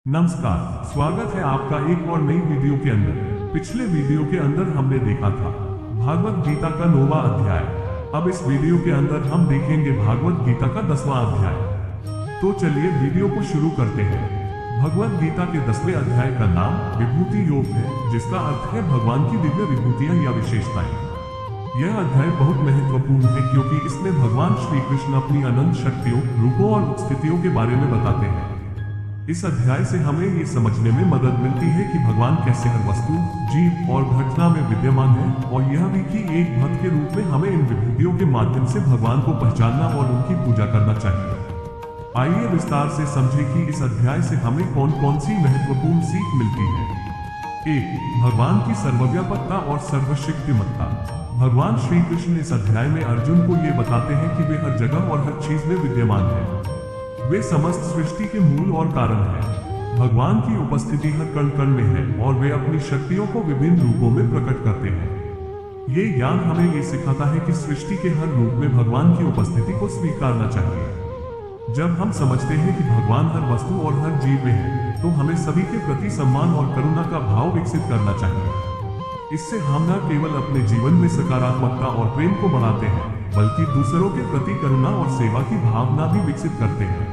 नमस्कार, स्वागत है आपका एक और नई वीडियो के अंदर। पिछले वीडियो के अंदर हमने देखा था भागवत गीता का 9वां अध्याय। अब इस वीडियो के अंदर हम देखेंगे भागवत गीता का 10वां अध्याय। तो चलिए वीडियो को शुरू करते हैं। भगवत गीता के 10वें अध्याय का नाम विभूति योग है, जिसका अर्थ है भगवान की दिव्य विभूतियां या विशेषताएं। यह अध्याय बहुत महत्वपूर्ण है क्योंकि इसमें भगवान श्री कृष्ण अपनी अनंत शक्तियों, रूपों और स्थितियों के बारे में बताते हैं। इस अध्याय से हमें ये समझने में मदद मिलती है कि भगवान कैसे हर वस्तु, जीव और घटना में विद्यमान है, और यह भी कि एक भक्त के रूप में हमें इन विभूतियों के माध्यम से भगवान को पहचानना और उनकी पूजा करना चाहिए। आइए विस्तार से समझें कि इस अध्याय से हमें कौन कौन सी महत्वपूर्ण सीख मिलती है। 1. भगवान की सर्वव्यापकता और सर्वशक्तिमत्ता। भगवान श्री कृष्ण इस अध्याय में अर्जुन को ये बताते हैं कि वे हर जगह और हर चीज में विद्यमान हैं। वे समस्त सृष्टि के मूल और कारण हैं। भगवान की उपस्थिति हर कण कण में है और वे अपनी शक्तियों को विभिन्न रूपों में प्रकट करते हैं। ये ज्ञान हमें ये सिखाता है कि सृष्टि के हर रूप में भगवान की उपस्थिति को स्वीकारना चाहिए। जब हम समझते हैं कि भगवान हर वस्तु और हर जीव में है, तो हमें सभी के प्रति सम्मान और करुणा का भाव विकसित करना चाहिए। इससे हम न केवल अपने जीवन में सकारात्मकता और प्रेम को बढ़ाते हैं, बल्कि दूसरों के प्रति करुणा और सेवा की भावना भी विकसित करते हैं।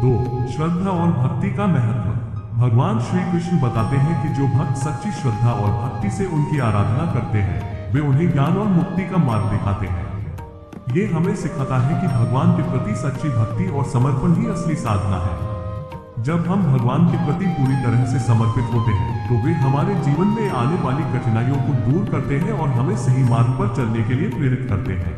2. श्रद्धा और भक्ति का महत्व। भगवान श्री कृष्ण बताते हैं कि जो भक्त सच्ची श्रद्धा और भक्ति से उनकी आराधना करते हैं, वे उन्हें ज्ञान और मुक्ति का मार्ग दिखाते हैं। ये हमें सिखाता है कि भगवान के प्रति सच्ची भक्ति और समर्पण ही असली साधना है। जब हम भगवान के प्रति पूरी तरह से समर्पित होते हैं, तो वे हमारे जीवन में आने वाली कठिनाइयों को दूर करते हैं और हमें सही मार्ग पर चलने के लिए प्रेरित करते हैं।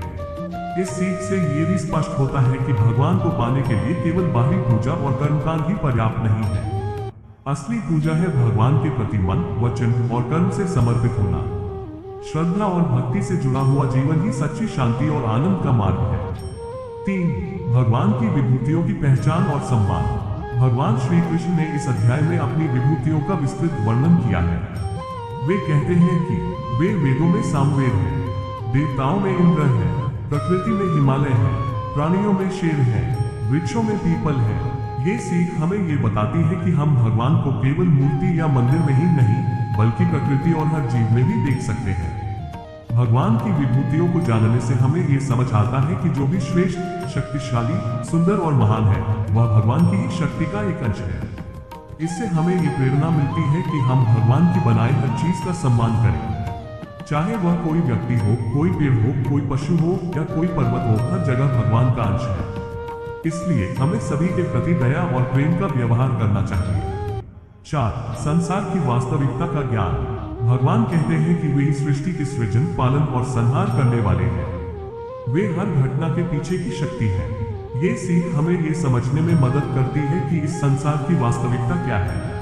इस सीख से ये भी स्पष्ट होता है कि भगवान को पाने के लिए केवल बाहरी पूजा और कर्मकांड ही पर्याप्त नहीं है। असली पूजा है भगवान के प्रति मन, वचन और कर्म से समर्पित होना। श्रद्धा और भक्ति से जुड़ा हुआ जीवन ही सच्ची शांति और आनंद का मार्ग है। 3. भगवान की विभूतियों की पहचान और सम्मान। भगवान श्री कृष्ण ने इस अध्याय में अपनी विभूतियों का विस्तृत वर्णन किया है। वे कहते हैं कि वे वेदों में सामवेद हैं, देवताओं में इंद्र है, प्रकृति में हिमालय है, प्राणियों में शेर है, वृक्षों में पीपल है। ये सीख हमें ये बताती है कि हम भगवान को केवल मूर्ति या मंदिर में ही नहीं, बल्कि प्रकृति और हर जीव में भी देख सकते हैं। भगवान की विभूतियों को जानने से हमें ये समझ आता है कि जो भी श्रेष्ठ, शक्तिशाली, सुंदर और महान है, वह भगवान की ही शक्ति का एक अंश है। इससे हमें ये प्रेरणा मिलती है कि हम भगवान की बनाई हर चीज का सम्मान करें, चाहे वह कोई व्यक्ति हो, कोई पेड़ हो, कोई पशु हो या कोई पर्वत हो, हर जगह भगवान का अंश है। इसलिए हमें सभी के प्रति दया और प्रेम का व्यवहार करना चाहिए। 4. संसार की वास्तविकता का ज्ञान। भगवान कहते हैं कि वे ही सृष्टि के सृजन, पालन और संहार करने वाले हैं। वे हर घटना के पीछे की शक्ति है। ये सीख हमें ये समझने में मदद करती है कि इस संसार की वास्तविकता क्या है।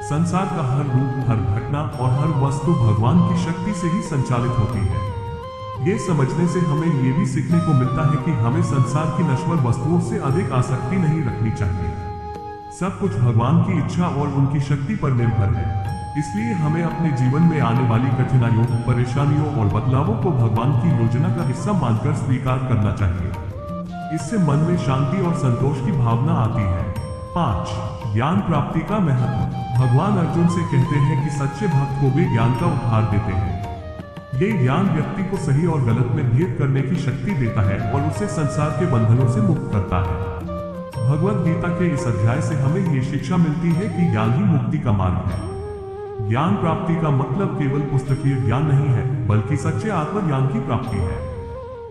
संसार का हर रूप, हर घटना और हर वस्तु भगवान की शक्ति से ही संचालित होती है। ये समझने से हमें ये भी सीखने को मिलता है कि हमें संसार की नश्वर वस्तुओं से अधिक आसक्ति नहीं रखनी चाहिए। सब कुछ भगवान की इच्छा और उनकी शक्ति पर निर्भर है। इसलिए हमें अपने जीवन में आने वाली कठिनाइयों, परेशानियों और बदलावों को भगवान की योजना का हिस्सा मानकर स्वीकार करना चाहिए। इससे मन में शांति और संतोष की भावना आती है। 5. ज्ञान प्राप्ति का महत्व। भगवान अर्जुन से कहते हैं कि सच्चे भक्त को वे ज्ञान का उपहार देते हैं। ये ज्ञान व्यक्ति को सही और गलत में भेद करने की शक्ति देता है और उसे संसार के बंधनों से मुक्त करता है। भगवत गीता के इस अध्याय से हमें ये शिक्षा मिलती है कि ज्ञान ही मुक्ति का मार्ग है। ज्ञान प्राप्ति का मतलब केवल पुस्तकीय ज्ञान नहीं है, बल्कि सच्चे आत्मज्ञान की प्राप्ति है।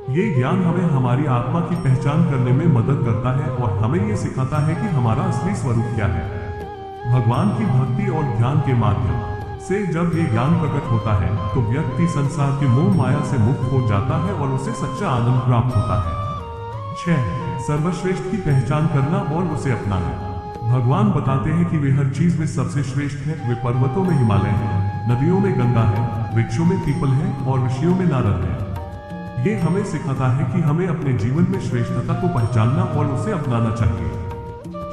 ये ज्ञान हमें हमारी आत्मा की पहचान करने में मदद करता है और हमें ये सिखाता है कि हमारा असली स्वरूप क्या है। भगवान की भक्ति और ध्यान के माध्यम से जब ये ज्ञान प्रकट होता है, तो व्यक्ति संसार के मोह माया से मुक्त हो जाता है और उसे सच्चा आनंद प्राप्त होता है। 6. सर्वश्रेष्ठ की पहचान करना और उसे अपनाना। भगवान बताते हैं कि वे हर चीज में सबसे श्रेष्ठ है। वे पर्वतों में हिमालय है, नदियों में गंगा है, वृक्षों में पीपल है और ऋषियों में नारद है। ये हमें सिखाता है कि हमें अपने जीवन में श्रेष्ठता को पहचानना और उसे अपनाना चाहिए।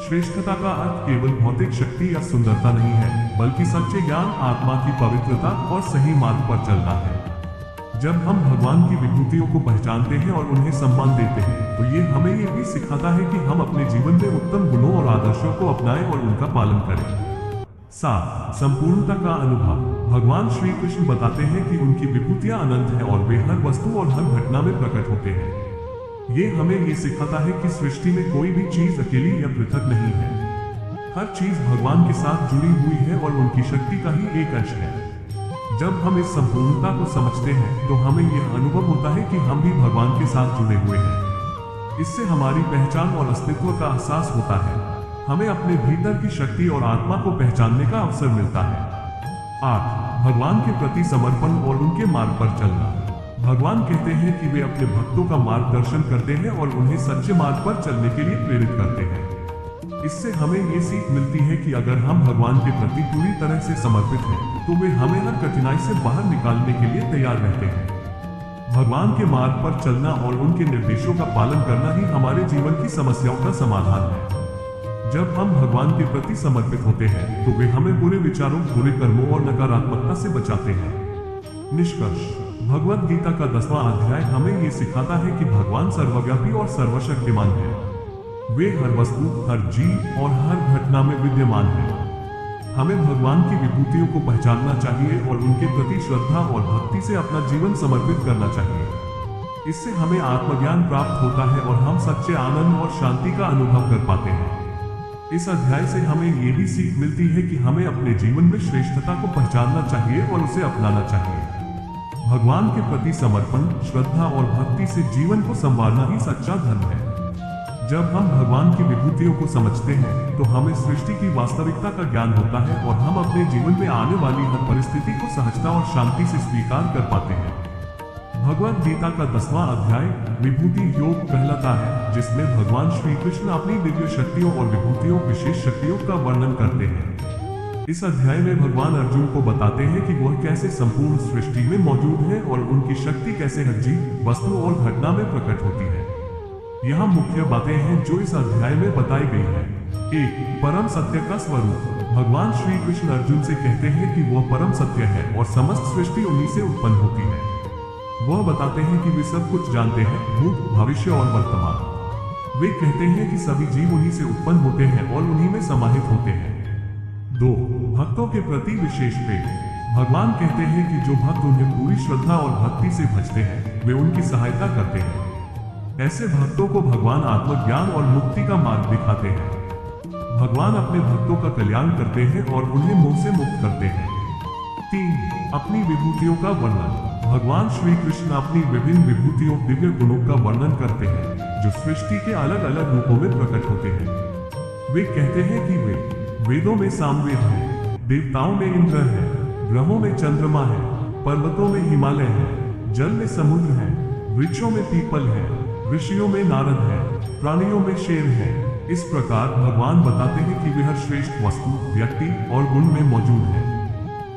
श्रेष्ठता का अर्थ केवल भौतिक शक्ति या सुंदरता नहीं है, बल्कि सच्चे ज्ञान, आत्मा की पवित्रता और सही मार्ग पर चलना है। जब हम भगवान की विभूतियों को पहचानते हैं और उन्हें सम्मान देते हैं तो ये हमें ये भी सिखाता है कि हम अपने जीवन में उत्तम गुणों और आदर्शों को अपनाएं और उनका पालन करें। 7. संपूर्णता का अनुभव। भगवान श्री कृष्ण बताते हैं कि उनकी विभूतियां अनंत हैं और वे हर वस्तु और हर घटना में प्रकट होते हैं। ये हमें ये सिखाता है कि सृष्टि में कोई भी चीज अकेली या पृथक नहीं है। हर चीज भगवान के साथ जुड़ी हुई है और उनकी शक्ति का ही एक अंश है। जब हम इस संपूर्णता को समझते हैं तो हमें यह अनुभव होता है कि हम भी भगवान के साथ जुड़े हुए हैं। इससे हमारी पहचान और अस्तित्व का एहसास होता है। हमें अपने भीतर की शक्ति और आत्मा को पहचानने का अवसर मिलता है। 8. भगवान के प्रति समर्पण और उनके मार्ग पर चलना। भगवान कहते हैं कि वे अपने भक्तों का मार्गदर्शन करते हैं और उन्हें सच्चे मार्ग पर चलने के लिए प्रेरित करते हैं। इससे हमें ये सीख मिलती है कि अगर हम भगवान के प्रति पूरी तरह से समर्पित हैं तो वे हमें हर कठिनाई से बाहर निकालने के लिए तैयार रहते हैं। भगवान के मार्ग पर चलना और उनके निर्देशों का पालन करना ही हमारे जीवन की समस्याओं का समाधान है। जब हम भगवान के प्रति समर्पित होते हैं तो वे हमें बुरे विचारों, बुरे कर्मों और नकारात्मकता से बचाते हैं। निष्कर्ष। भगवद गीता का 10वां अध्याय हमें ये सिखाता है कि भगवान सर्वव्यापी और सर्वशक्तिमान है। वे हर वस्तु, हर जीव और हर घटना में विद्यमान हैं। हमें भगवान की विभूतियों को पहचानना चाहिए और उनके प्रति श्रद्धा और भक्ति से अपना जीवन समर्पित करना चाहिए। इससे हमें आत्मज्ञान प्राप्त होता है और हम सच्चे आनंद और शांति का अनुभव कर पाते हैं। इस अध्याय से हमें ये भी सीख मिलती है कि हमें अपने जीवन में श्रेष्ठता को पहचानना चाहिए और उसे अपनाना चाहिए। भगवान के प्रति समर्पण, श्रद्धा और भक्ति से जीवन को संवारना ही सच्चा धर्म है। जब हम भगवान की विभूतियों को समझते हैं तो हमें सृष्टि की वास्तविकता का ज्ञान होता है और हम अपने जीवन में आने वाली हर परिस्थिति को सहजता और शांति से स्वीकार कर पाते हैं। भगवद गीता का 10वां अध्याय विभूति योग कहलाता है, जिसमें भगवान श्री कृष्ण अपनी दिव्य शक्तियों और विभूतियों, विशेष शक्तियों का वर्णन करते हैं। इस अध्याय में भगवान अर्जुन को बताते हैं कि वह कैसे संपूर्ण सृष्टि में मौजूद है और उनकी शक्ति कैसे हर जीव, वस्तु और घटना में प्रकट होती है। यहाँ मुख्य बातें हैं जो इस अध्याय में बताई गई है। 1. परम सत्य का स्वरूप। भगवान श्री कृष्ण अर्जुन से कहते हैं कि वह परम सत्य है और समस्त सृष्टि उन्हीं से उत्पन्न होती है। वह बताते हैं कि वे सब कुछ जानते हैं, भूत, भविष्य और वर्तमान। वे कहते हैं कि सभी जीव उन्हीं से उत्पन्न होते हैं और उन्हीं में समाहित होते हैं। 2. भक्तों के प्रति विशेष प्रेम। भगवान कहते हैं कि जो भक्त उन्हें पूरी श्रद्धा और भक्ति से भजते हैं वे उनकी सहायता करते हैं। ऐसे भक्तों को भगवान आत्मज्ञान और मुक्ति का मार्ग दिखाते हैं। भगवान अपने भक्तों का कल्याण करते हैं और उन्हें मोह से मुक्त करते हैं। 3. अपनी विभूतियों का वर्णन। भगवान श्री कृष्ण अपनी विभिन्न विभूतियों, दिव्य गुणों का वर्णन करते हैं जो सृष्टि के अलग अलग रूपों में प्रकट होते हैं। वे कहते हैं कि वे वेदों में सामवेद है, देवताओं में इंद्र है, ग्रहों में चंद्रमा है, पर्वतों में हिमालय है, जल में समुद्र है, वृक्षों में पीपल है, ऋषियों में नारद है, प्राणियों में शेर है। इस प्रकार भगवान बताते हैं कि वे हर श्रेष्ठ वस्तु, व्यक्ति और गुण में मौजूद है।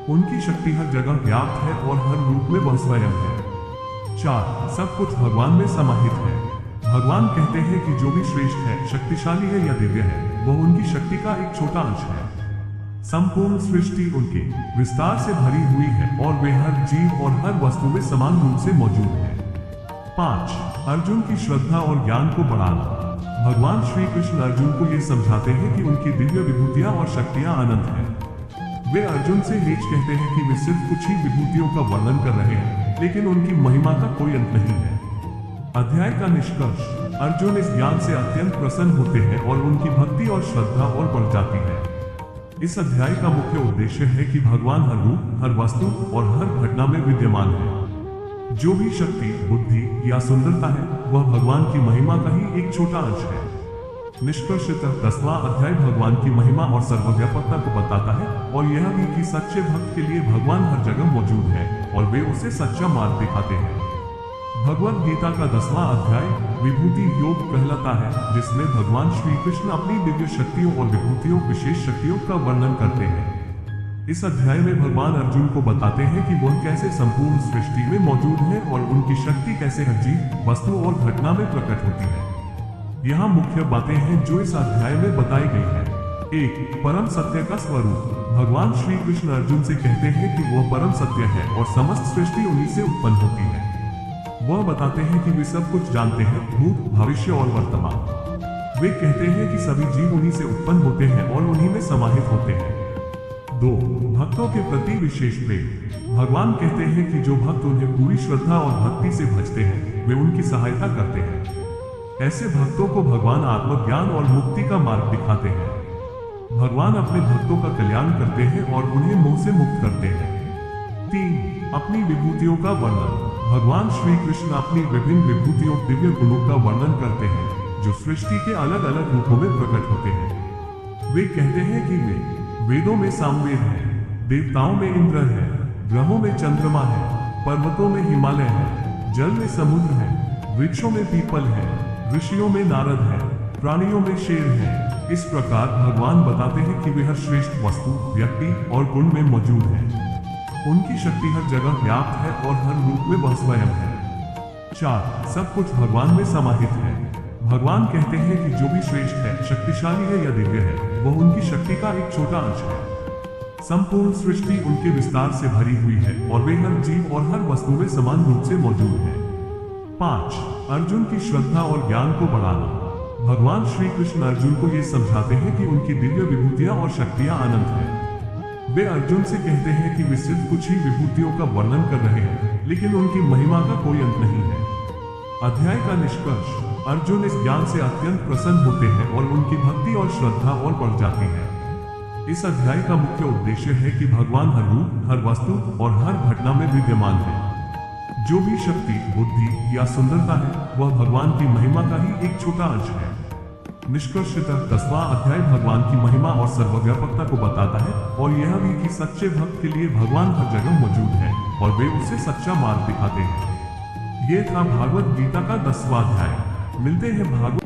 उनकी शक्ति हर जगह व्याप्त है और हर रूप में वह स्वयं है। 4. सब कुछ भगवान में समाहित है। भगवान कहते हैं कि जो भी श्रेष्ठ है, शक्तिशाली है या दिव्य है, वह उनकी शक्ति का एक छोटा अंश है। संपूर्ण सृष्टि उनके विस्तार से भरी हुई है और वे हर जीव और हर वस्तु में समान रूप से मौजूद है। 5. अर्जुन की श्रद्धा और ज्ञान को बढ़ाना। भगवान श्री कृष्ण अर्जुन को ये समझाते हैं कि उनकी दिव्य विभूतियां और शक्तियां अनंत हैं। वे अर्जुन से नीच कहते हैं कि वे सिर्फ कुछ ही विभूतियों का वर्णन कर रहे हैं, लेकिन उनकी महिमा का कोई अंत नहीं है। अध्याय का निष्कर्ष। अर्जुन इस ज्ञान से अत्यंत प्रसन्न होते हैं और उनकी भक्ति और श्रद्धा और बढ़ जाती है। इस अध्याय का मुख्य उद्देश्य है कि भगवान हर रूप, हर वस्तु और हर घटना में विद्यमान है। जो भी शक्ति, बुद्धि या सुंदरता है वह भगवान की महिमा का ही एक छोटा अंश है। निष्कर्षतः 10वां अध्याय भगवान की महिमा और सर्वव्यापकता को बताता है और यह भी कि सच्चे भक्त के लिए भगवान हर जगह मौजूद है और वे उसे सच्चा मार्ग दिखाते हैं। भगवद गीता का 10वां अध्याय विभूति योग कहलाता है, जिसमें भगवान श्री कृष्ण अपनी दिव्य शक्तियों और विभूतियों, विशेष शक्तियों का वर्णन करते हैं। इस अध्याय में भगवान अर्जुन को बताते हैं कि वह कैसे संपूर्ण सृष्टि में मौजूद है और उनकी शक्ति कैसे हर जीव, वस्तु और घटना में प्रकट होती है। यहाँ मुख्य बातें हैं जो इस अध्याय में बताई गई है। 1. परम सत्य का स्वरूप। भगवान श्री कृष्ण अर्जुन से कहते हैं कि वह परम सत्य है और समस्त सृष्टि उन्हीं से उत्पन्न होती है। वह बताते हैं कि वे सब कुछ जानते हैं, भूत, भविष्य और वर्तमान। वे कहते हैं कि सभी जीव उन्हीं से उत्पन्न होते हैं और उन्हीं में समाहित होते हैं। 2. भक्तों के प्रति विशेष प्रेम। भगवान कहते हैं कि जो भक्त उन्हें पूरी श्रद्धा और भक्ति से भजते हैं, वे उनकी सहायता करते हैं। ऐसे भक्तों को भगवान आत्मज्ञान और मुक्ति का मार्ग दिखाते हैं। भगवान अपने भक्तों का कल्याण करते हैं और उन्हें मोह से मुक्त करते हैं। 3. अपनी विभूतियों का वर्णन। भगवान श्री कृष्ण अपनी विभिन्न विभूतियों, दिव्य गुणों का वर्णन करते हैं, जो सृष्टि के अलग अलग रूपों में प्रकट होते हैं। वे कहते हैं कि वे वेदों में सामवेद है, देवताओं में इंद्र है, ग्रहों में चंद्रमा है, पर्वतों में हिमालय है, जल में समुद्र है, वृक्षों में पीपल है, ऋषियों में नारद है, प्राणियों में शेर है। इस प्रकार भगवान बताते हैं कि वे हर श्रेष्ठ वस्तु, व्यक्ति और गुण में मौजूद है। उनकी शक्ति हर जगह व्याप्त है और हर रूप में वह स्वयं है। 4. सब कुछ भगवान में समाहित है। भगवान कहते हैं कि जो भी श्रेष्ठ है, शक्तिशाली है या दिव्य है, वह उनकी शक्ति का एक छोटा अंश है। संपूर्ण सृष्टि उनके विस्तार से भरी हुई है और वे हर जीव और हर वस्तु में समान रूप से मौजूद है। 5. अर्जुन की श्रद्धा और ज्ञान को बढ़ाना। भगवान श्री कृष्ण अर्जुन को ये समझाते हैं कि उनकी दिव्य विभूतियां और शक्तियां अनंत हैं। वे अर्जुन से कहते हैं कि वे सिर्फ कुछ ही विभूतियों का वर्णन कर रहे हैं, लेकिन उनकी महिमा का कोई अंत नहीं है। अध्याय का निष्कर्ष। अर्जुन इस ज्ञान से अत्यंत प्रसन्न होते हैं और उनकी भक्ति और श्रद्धा और बढ़ जाती है। इस अध्याय का मुख्य उद्देश्य है कि भगवान हर रूप, हर वस्तु और हर घटना में विद्यमान है। जो भी शक्ति, बुद्धि या सुंदरता है, वह भगवान की महिमा का ही एक छोटा अंश है। निष्कर्षतः 10वां अध्याय भगवान की महिमा और सर्वव्यापकता को बताता है और यह भी कि सच्चे भक्त के लिए भगवान हर जगह मौजूद है और वे उसे सच्चा मार्ग दिखाते हैं। यह था भागवत गीता का 10वां अध्याय। मिलते हैं भागवत